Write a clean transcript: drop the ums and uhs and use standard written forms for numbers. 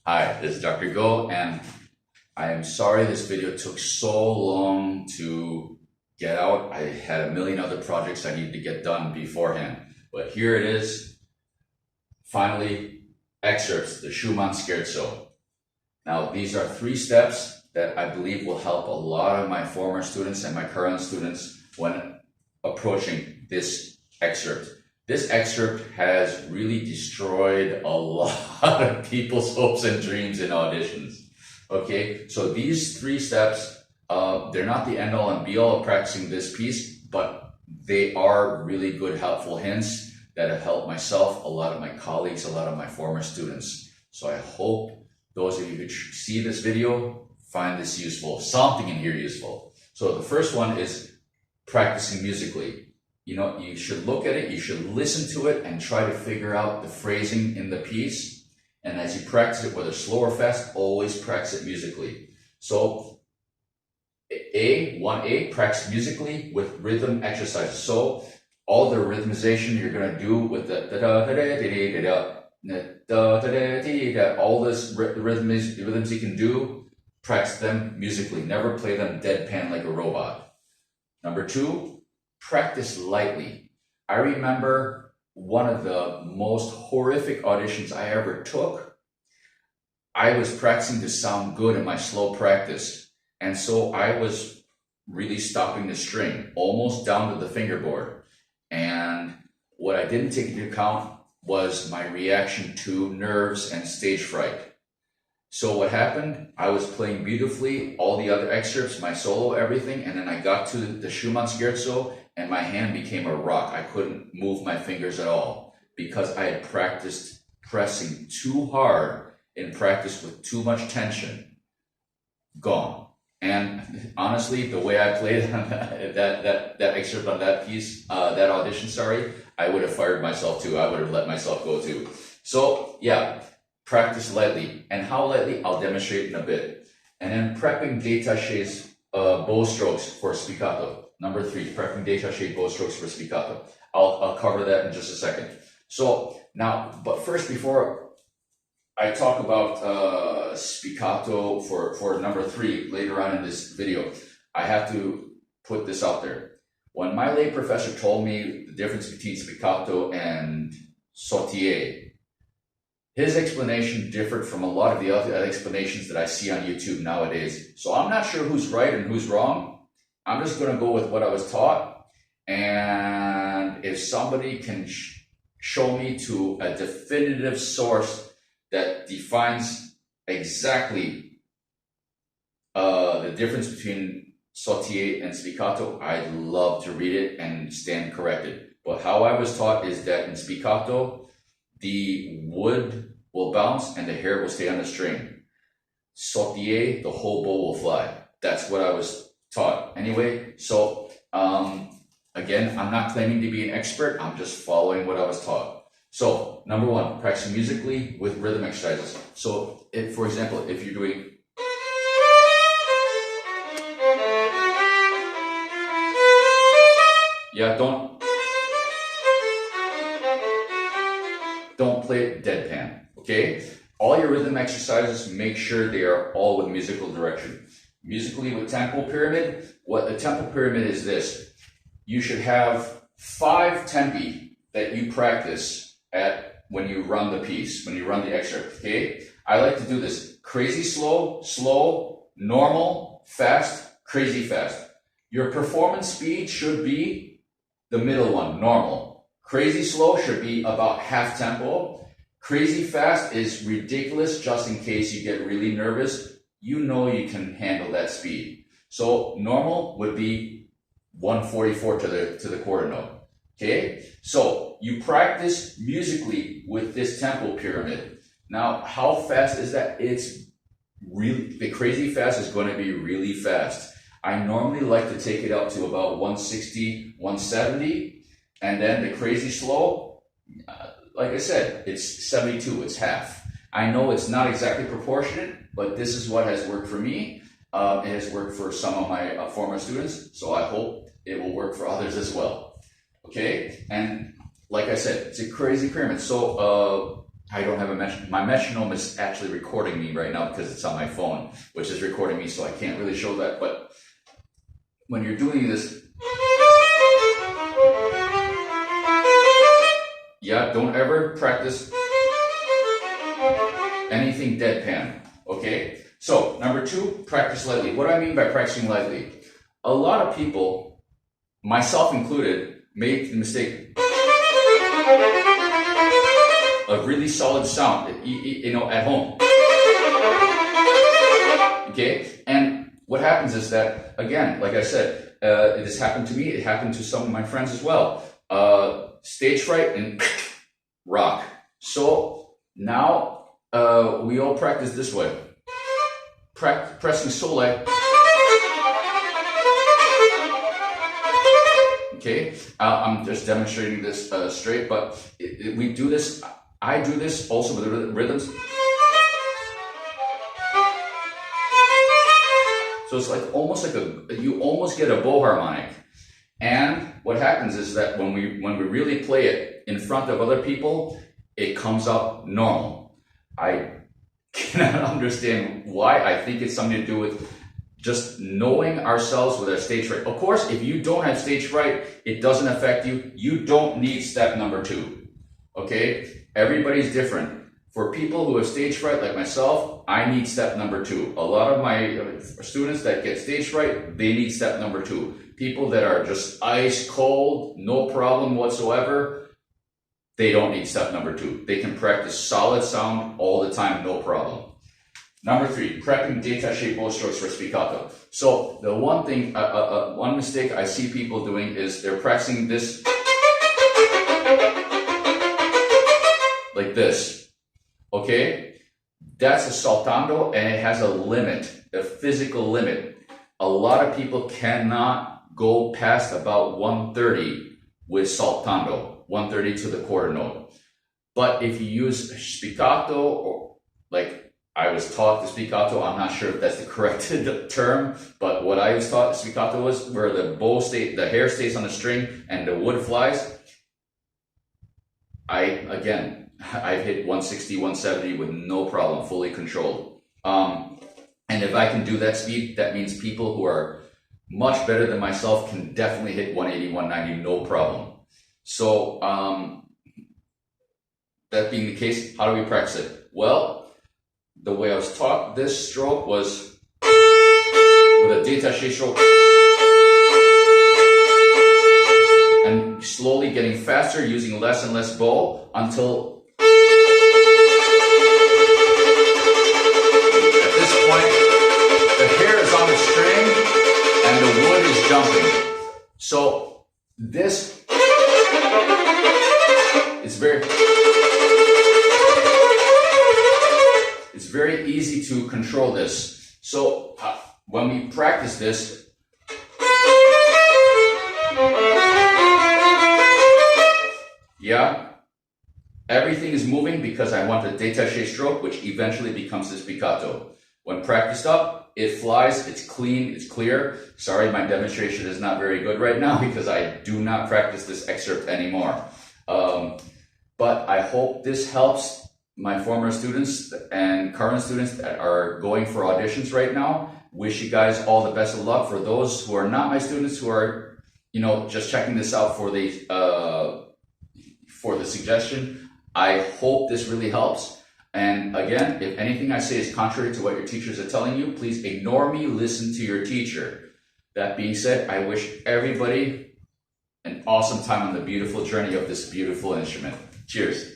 Hi, this is Dr. Go, and I am sorry this video took so long to get out. I had a million other projects I needed to get done beforehand, but here it is, finally, Excerpts, the Schumann Scherzo. Now, these are 3 steps that I believe will help a lot of my former students and my current students when approaching this excerpt. This excerpt has really destroyed a lot of people's hopes and dreams in auditions. Okay, so these 3 steps, they're not the end all and be all of practicing this piece, but they are really good, helpful hints that have helped myself, a lot of my colleagues, a lot of my former students. So I hope those of you who see this video find this useful, something in here useful. So the first one is practicing musically. You know, you should look at it, you should listen to it and try to figure out the phrasing in the piece. And as you practice it, whether slow or fast, always practice it musically. So 1A, practice musically with rhythm exercises. So all the rhythmization you're going to do with the all this rhythms you can do, practice them musically. Never play them deadpan like a robot. Number 2, practice lightly. I remember one of the most horrific auditions I ever took. I was practicing to sound good in my slow practice, and so I was really stopping the string almost down to the fingerboard. And what I didn't take into account was my reaction to nerves and stage fright. So what happened, I was playing beautifully, all the other excerpts, my solo, everything, and then I got to the Schumann Scherzo and my hand became a rock. I couldn't move my fingers at all because I had practiced pressing too hard in practice with too much tension. Gone. And honestly, the way I played that excerpt on that piece, that audition, I would have fired myself too. I would have let myself go too. So yeah, practice lightly. And how lightly, I'll demonstrate in a bit. And then prepping détaché bow strokes for spiccato. Number 3, prepping détaché bow strokes for spiccato. I'll cover that in just a second. So now, but first, before I talk about spiccato for number 3 later on in this video, I have to put this out there. When my lay professor told me the difference between spiccato and sautiller, his explanation differed from a lot of the other explanations that I see on YouTube nowadays. So I'm not sure who's right and who's wrong. I'm just going to go with what I was taught. And if somebody can show me to a definitive source that defines exactly the difference between sautiller and spiccato, I'd love to read it and stand corrected. But how I was taught is that in spiccato, the wood will bounce and the hair will stay on the string. Sautiller, the whole bow will fly. That's what I was taught. Anyway, so again, I'm not claiming to be an expert. I'm just following what I was taught. So number 1, practicing musically with rhythm exercises. So if, for example, if you're doing don't play it deadpan, okay? All your rhythm exercises, make sure they are all with musical direction. Musically with tempo pyramid, what the tempo pyramid is this. You should have 5 tempi that you practice at when you run the piece, when you run the excerpt, okay? I like to do this crazy slow, slow, normal, fast, crazy fast. Your performance speed should be the middle one, normal. Crazy slow should be about half tempo. Crazy fast is ridiculous just in case you get really nervous. You know you can handle that speed. So normal would be 144 to the quarter note. Okay? So you practice musically with this tempo pyramid. Now, how fast is that? It's really, the crazy fast is going to be really fast. I normally like to take it up to about 160, 170. And then the crazy slow, like I said, it's 72, it's half. I know it's not exactly proportionate, but this is what has worked for me. It has worked for some of my former students, so I hope it will work for others as well. Okay, and like I said, it's a crazy pyramid. So I don't have a metronome. My metronome is actually recording me right now because it's on my phone, which is recording me, so I can't really show that. But when you're doing this, yeah, don't ever practice anything deadpan, okay? So, number 2, practice lightly. What do I mean by practicing lightly? A lot of people, myself included, made the mistake of really solid sound, you know, at home. Okay? And what happens is that, again, like I said, it has happened to me, it happened to some of my friends as well. Stage fright and rock. So now we all practice this way. Pressing so light. Okay, I'm just demonstrating this straight, but we do this. I do this also with the rhythms. So it's like almost like you almost get a bow harmonic. And what happens is that when we really play it in front of other people, it comes up normal. I cannot understand why. I think it's something to do with just knowing ourselves with our stage fright. Of course, if you don't have stage fright, it doesn't affect you. You don't need step number 2. Okay? Everybody's different. For people who have stage fright like myself, I need step number 2. A lot of my students that get stage fright, they need step number 2. People that are just ice cold, no problem whatsoever, they don't need step number 2. They can practice solid sound all the time, no problem. Number 3, correcting détaché bow strokes for spiccato. So the one thing, one mistake I see people doing is they're practicing this like this. Okay? That's a saltando, and it has a limit, a physical limit. A lot of people cannot go past about 130 with saltando, 130 to the quarter note. But if you use spiccato, or like I was taught the spiccato, I'm not sure if that's the correct term, but what I was taught the spiccato was where the hair stays on the string and the wood flies. I've hit 160, 170 with no problem, fully controlled. And if I can do that speed, that means people who are much better than myself can definitely hit 180, 190, no problem. So, that being the case, how do we practice it? Well, the way I was taught this stroke was with a détaché stroke. And slowly getting faster, using less and less bow until at this point, the hair is on the string and the wood is jumping. So this is it's very easy to control this. So when we practice this, yeah, everything is moving because I want the détaché stroke, which eventually becomes the spiccato. When practiced up, it flies, it's clean, it's clear. Sorry, my demonstration is not very good right now because I do not practice this excerpt anymore. But I hope this helps my former students and current students that are going for auditions right now. Wish you guys all the best of luck. For those who are not my students, who are, just checking this out for the suggestion, I hope this really helps. And again, if anything I say is contrary to what your teachers are telling you, please ignore me, listen to your teacher. That being said, I wish everybody an awesome time on the beautiful journey of this beautiful instrument. Cheers.